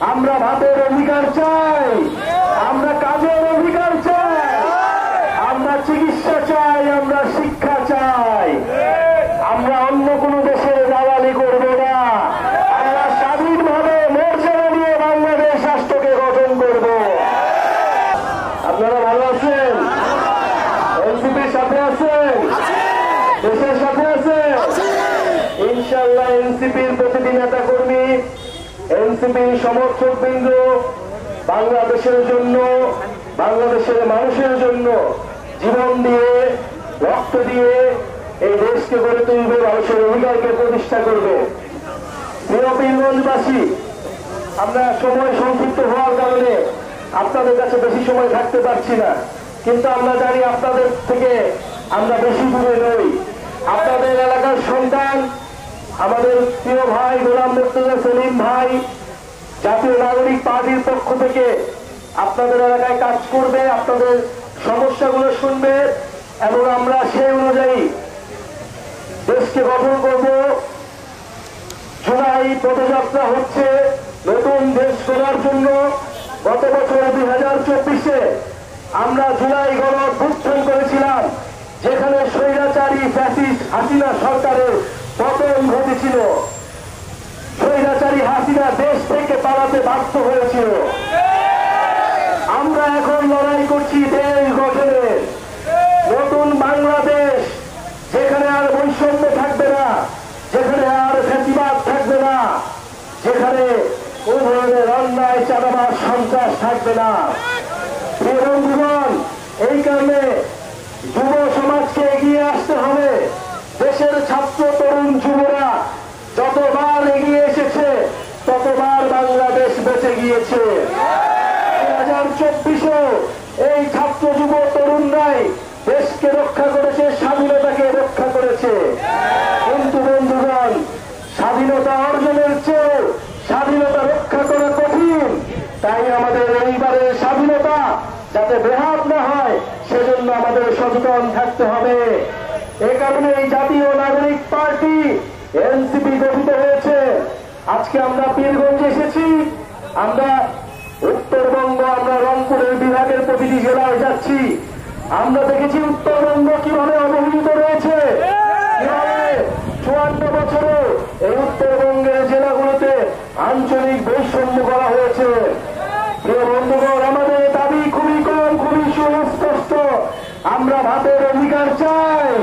আমরা ভাতের অধিকার চাই, আমরা কাজের অধিকার চাই, আমরা চিকিৎসা চাই, আমরা শিক্ষা চাই। আমরা অন্য কোন দেশের দালালি করব না। আমরা স্বাধীনভাবে মর্যাদা নিয়ে বাংলাদেশ রাষ্ট্রকে গঠন করব। আপনারা ভালো আছেন? এনসিপির সাথে আছেন? দেশের সাথে আছেন? ইনশাআল্লাহ এনসিপির প্রতিটি নেতা কর্মী, এনসিপির সমর্থক বৃন্দ বাংলাদেশের জন্য, বাংলাদেশের মানুষের জন্য জীবন দিয়ে, রক্ত দিয়ে এই দেশকে গড়ে তুলবে, মানুষের অধিকারকে প্রতিষ্ঠা করবে। প্রিয় পীরগঞ্জবাসী, আমরা সময় সংক্ষিপ্ত হওয়ার কারণে আপনাদের কাছে বেশি সময় থাকতে পারছি না, কিন্তু আমরা জানি আপনাদের থেকে আমরা বেশি দূরে নই। আপনাদের এলাকার সন্তান আমাদের প্রিয় ভাই গোলাম মুর্তজা সেলিম ভাই জাতীয় নাগরিক পার্টির পক্ষ থেকে আপনাদের এলাকায় কাজ করবে, আপনাদের সমস্যাগুলো শুনবে এবং আমরা সেই অনুযায়ী দেশকে গঠন করব। জুলাই পদযাত্রা হচ্ছে নতুন দেশ গড়ার জন্য। গত বছর 2024-এ আমরা জুলাই গণ অভ্যুত্থান করেছিলাম, যেখানে স্বৈরাচারী ফ্যাসিস্ট হাসিনা সরকারের পতন ঘটেছিল। স্বৈরাচারী হাসিনা দেশ থেকে পালাতে বাধ্য হয়েছিল। আমরা এখন লড়াই করছি দেশ গঠনের, নতুন বাংলাদেশ, যেখানে আর বৈষম্য থাকবে না, যেখানে আর ফ্যাসিবাদ থাকবে না, যেখানে কোন ধরনের অন্যায়, চাঁদাবাজ, সন্ত্রাস থাকবে না। প্রিয় বন্ধুগণ, এই কারণে যুব সমাজকে এগিয়ে আসতে হবে। দেশের ছাত্র তরুণ যুবরা যতবার এগিয়ে এসেছে ততবার বাংলাদেশ বেঁচে গিয়েছে। 2024-এও এই ছাত্র যুব তরুণরাই দেশকে রক্ষা করেছে, স্বাধীনতাকে রক্ষা করেছে। কিন্তু বন্ধুগণ, স্বাধীনতা অর্জনের চেয়ে স্বাধীনতা রক্ষা করা কঠিন। তাই আমাদের এইবারের স্বাধীনতা যাতে বেহাত না হয়, সেজন্য আমাদের সচেতন থাকতে হবে। এ কারণে এই জাতীয় নাগরিক পার্টি এনসিপি গঠিত হয়েছে। আজকে আমরা পীরগঞ্জে এসেছি, আমরা উত্তরবঙ্গ, আমরা রংপুরের বিভাগের প্রতিটি জেলায় যাচ্ছি। আমরা দেখেছি উত্তরবঙ্গ কিভাবে অবহেলিত রয়েছে, কিভাবে 54 বছরে এই উত্তরবঙ্গের জেলাগুলোতে আঞ্চলিক বৈষম্য করা হয়েছে। প্রিয় বন্ধুগণ, আমাদের দাবি খুবই কম, খুবই সুস্পষ্ট। আমরা ভাতের অধিকার চাই,